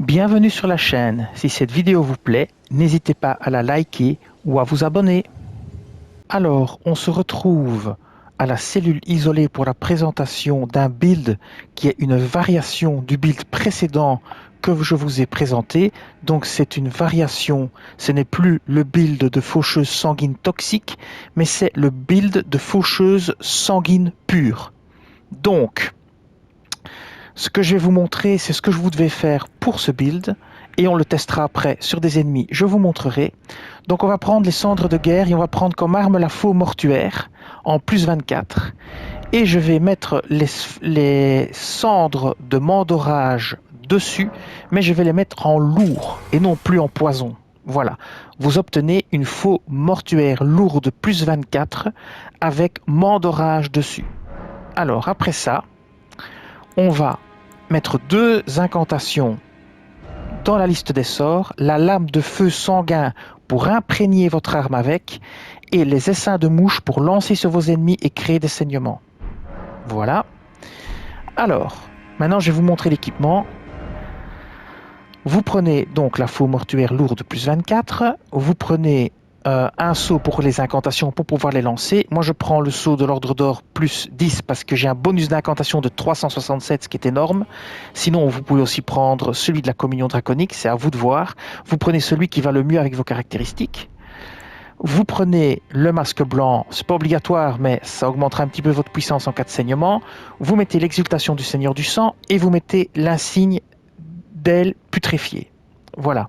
Bienvenue sur la chaîne. Si cette vidéo vous plaît, n'hésitez pas à la liker ou à vous abonner. Alors, on se retrouve à la cellule isolée pour la présentation d'un build qui est une variation du build précédent que je vous ai présenté. Donc c'est une variation, ce n'est plus le build de faucheuse sanguine toxique, mais c'est le build de faucheuse sanguine pure. Donc, ce que je vais vous montrer, c'est ce que vous devez faire pour ce build, et on le testera après sur des ennemis, je vous montrerai. Donc on va prendre les cendres de guerre, et on va prendre comme arme la faux mortuaire, en plus 24, et je vais mettre les cendres de mandorage dessus, mais je vais les mettre en lourd, et non plus en poison. Voilà, vous obtenez une faux mortuaire lourde plus 24, avec mandorage dessus. Alors après ça, on va mettre deux incantations dans la liste des sorts, la lame de feu sanguin pour imprégner votre arme avec, et les essaims de mouche pour lancer sur vos ennemis et créer des saignements. Voilà. Alors, maintenant je vais vous montrer l'équipement. Vous prenez donc la faux mortuaire lourde plus 24, vous prenez un seau pour les incantations pour pouvoir les lancer. Moi je prends le seau de l'ordre d'or plus 10 parce que j'ai un bonus d'incantation de 367, ce qui est énorme. Sinon vous pouvez aussi prendre celui de la communion draconique, c'est à vous de voir. Vous prenez celui qui va le mieux avec vos caractéristiques. Vous prenez le masque blanc, c'est pas obligatoire mais ça augmentera un petit peu votre puissance en cas de saignement. Vous mettez l'exultation du Seigneur du Sang et vous mettez l'insigne d'ailes putréfiées. Voilà,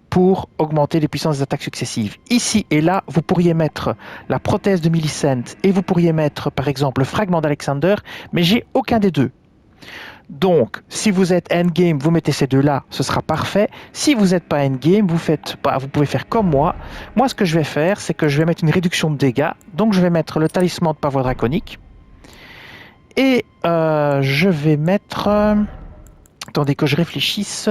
pour augmenter les puissances des attaques successives. Ici et là, vous pourriez mettre la prothèse de Millicent et vous pourriez mettre par exemple le fragment d'Alexander, mais j'ai aucun des deux. Donc, si vous êtes endgame, vous mettez ces deux-là, ce sera parfait. Si vous n'êtes pas endgame, vous pouvez faire comme moi. Moi, ce que je vais faire, c'est que je vais mettre une réduction de dégâts. Donc, je vais mettre le talisman de pavois draconique. Et je vais mettre... attendez que je réfléchisse.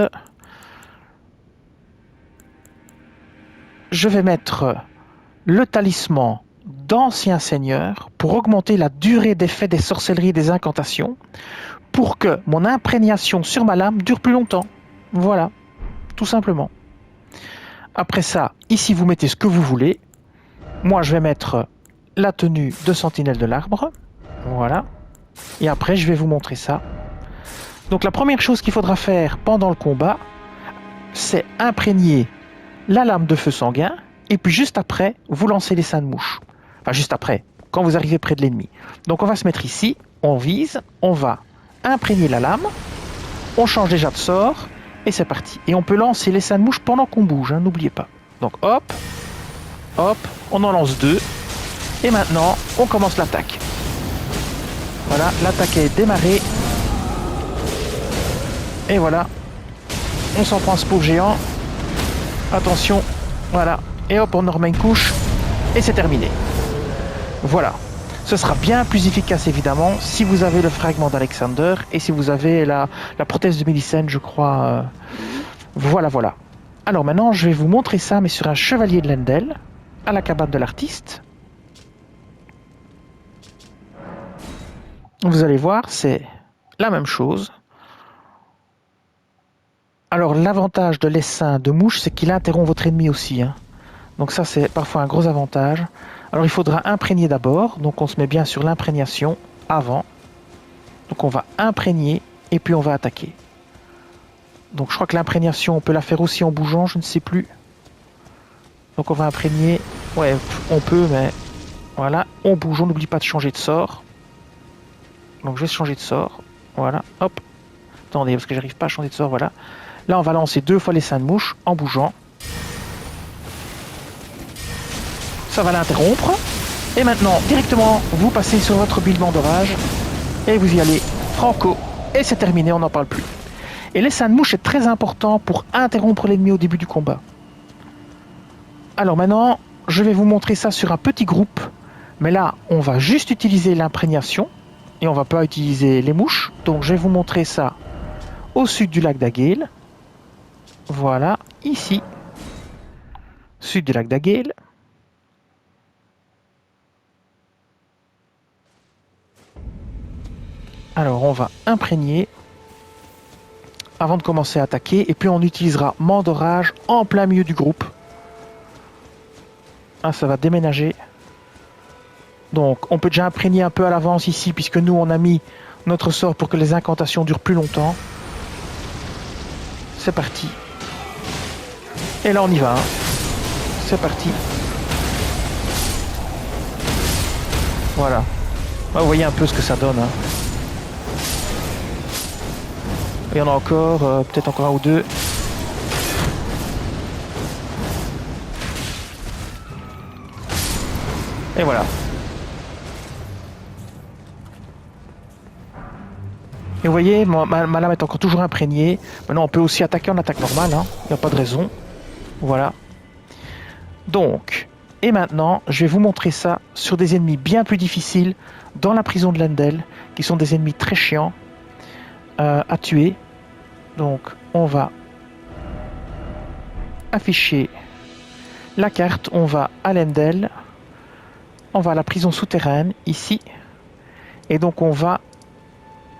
Je vais mettre le talisman d'ancien seigneur pour augmenter la durée d'effet des sorcelleries et des incantations pour que mon imprégnation sur ma lame dure plus longtemps. Voilà, tout simplement. Après ça, ici vous mettez ce que vous voulez. Moi je vais mettre la tenue de sentinelle de l'arbre. Voilà. Et après je vais vous montrer ça. Donc la première chose qu'il faudra faire pendant le combat, c'est imprégner la lame de feu sanguin. Et puis juste après, vous lancez les seins de mouche. Enfin juste après, quand vous arrivez près de l'ennemi. Donc on va se mettre ici, on vise, on va imprégner la lame, on change déjà de sort, et c'est parti. Et on peut lancer les seins de mouche pendant qu'on bouge, hein, n'oubliez pas. Donc hop, hop, on en lance deux, et maintenant on commence l'attaque. Voilà, l'attaque est démarrée. Et voilà, on s'en prend ce pauvre géant. Attention, voilà. Et hop, on en remet une couche, et c'est terminé. Voilà. Ce sera bien plus efficace évidemment si vous avez le fragment d'Alexander et si vous avez la prothèse de Millicent, je crois. Voilà, voilà. Alors maintenant, je vais vous montrer ça, mais sur un chevalier de Lendel, à la cabane de l'artiste. Vous allez voir, c'est la même chose. Alors l'avantage de l'essaim de mouche, c'est qu'il interrompt votre ennemi aussi, hein. Donc ça, c'est parfois un gros avantage. Alors il faudra imprégner d'abord, donc on se met bien sur l'imprégnation avant. Donc on va imprégner et puis on va attaquer. Donc je crois que l'imprégnation, on peut la faire aussi en bougeant, je ne sais plus. Donc on va imprégner, ouais, on peut, mais voilà, on bouge, on n'oublie pas de changer de sort. Donc je vais changer de sort, voilà, hop. Attendez, parce que j'arrive pas à changer de sort, voilà. Là on va lancer deux fois les seins de mouche en bougeant. Ça va l'interrompre. Et maintenant, directement, vous passez sur votre bilement d'orage. Et vous y allez franco. Et c'est terminé, on n'en parle plus. Et l'essaim de mouche est très important pour interrompre l'ennemi au début du combat. Alors maintenant, je vais vous montrer ça sur un petit groupe. Mais là, on va juste utiliser l'imprégnation. Et on ne va pas utiliser les mouches. Donc je vais vous montrer ça au sud du lac d'Aguel. Voilà, ici. Sud du lac d'Aguel. Alors on va imprégner. avant de commencer à attaquer. Et puis on utilisera Mandorage en plein milieu du groupe. Ah, ça va déménager. Donc on peut déjà imprégner un peu à l'avance ici, puisque nous on a mis notre sort pour que les incantations durent plus longtemps. C'est parti. Et là on y va. Hein. C'est parti. Voilà. Bah, vous voyez un peu ce que ça donne. Hein. Il y en a encore, peut-être encore un ou deux. Et voilà. Et vous voyez, ma lame est encore toujours imprégnée. Maintenant, on peut aussi attaquer en attaque normale. Hein. Il n'y a pas de raison. Voilà. Donc, et maintenant, je vais vous montrer ça sur des ennemis bien plus difficiles dans la prison de Lendel, qui sont des ennemis très chiants à tuer. Donc, on va afficher la carte. On va à Lendel. On va à la prison souterraine, ici. Et donc, on va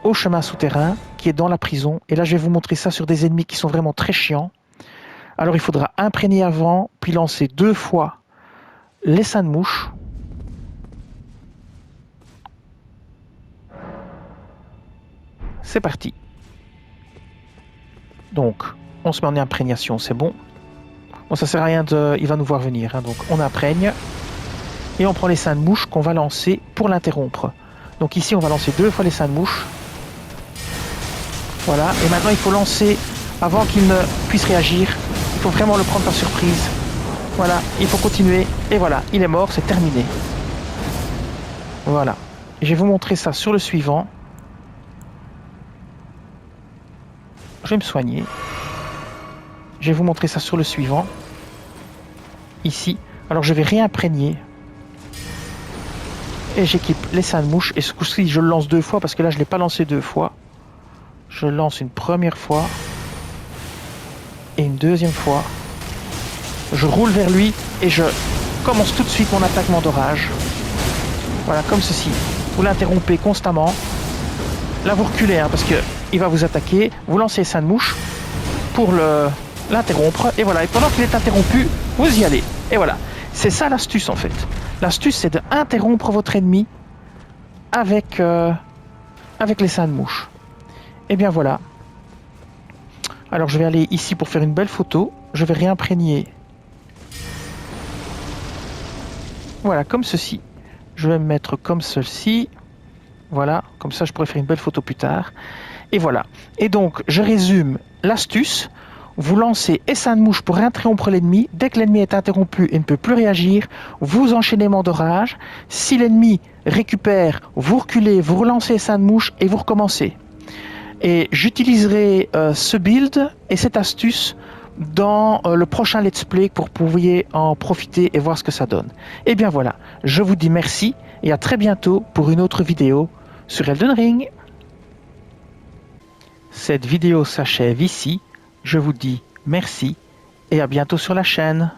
au chemin souterrain qui est dans la prison. Et là, je vais vous montrer ça sur des ennemis qui sont vraiment très chiants. Alors, il faudra imprégner avant, puis lancer 2 fois les seins de mouche. C'est parti. Donc, on se met en imprégnation, c'est bon. Bon, ça sert à rien de... Il va nous voir venir, hein, donc on imprègne. Et on prend les seins de mouche qu'on va lancer pour l'interrompre. Donc ici, on va lancer 2 fois les seins de mouche. Voilà, et maintenant il faut lancer avant qu'il ne puisse réagir. Il faut vraiment le prendre par surprise. Voilà, il faut continuer. Et voilà, il est mort, c'est terminé. Voilà. Je vais vous montrer ça sur le suivant. Je vais me soigner. Je vais vous montrer ça sur le suivant. Ici. Alors je vais réimprégner. Et j'équipe les seins de mouche. Et ce coup-ci, je le lance 2 fois parce que là, je ne l'ai pas lancé 2 fois. Je le lance une première fois. Et une deuxième fois. Je roule vers lui et je commence tout de suite mon attaquement d'orage. Voilà, comme ceci. Vous l'interrompez constamment. Là, vous reculez hein, parce qu'il va vous attaquer. Vous lancez les seins de mouche pour l'interrompre. Et voilà, et pendant qu'il est interrompu, vous y allez. Et voilà, c'est ça l'astuce en fait. L'astuce, c'est d'interrompre votre ennemi avec les seins de mouche. Et bien voilà. Alors je vais aller ici pour faire une belle photo. Je vais réimprégner. Voilà, comme ceci. Je vais me mettre comme ceci. Voilà, comme ça je pourrais faire une belle photo plus tard. Et voilà. Et donc, je résume l'astuce. Vous lancez essaim de mouche pour interrompre l'ennemi. Dès que l'ennemi est interrompu et ne peut plus réagir, vous enchaînez Mandorage. Si l'ennemi récupère, vous reculez, vous relancez essaim de mouche et vous recommencez. Et j'utiliserai ce build et cette astuce dans le prochain let's play pour que vous puissiez en profiter et voir ce que ça donne. Et bien voilà, je vous dis merci et à très bientôt pour une autre vidéo sur Elden Ring. Cette vidéo s'achève ici. Je vous dis merci et à bientôt sur la chaîne.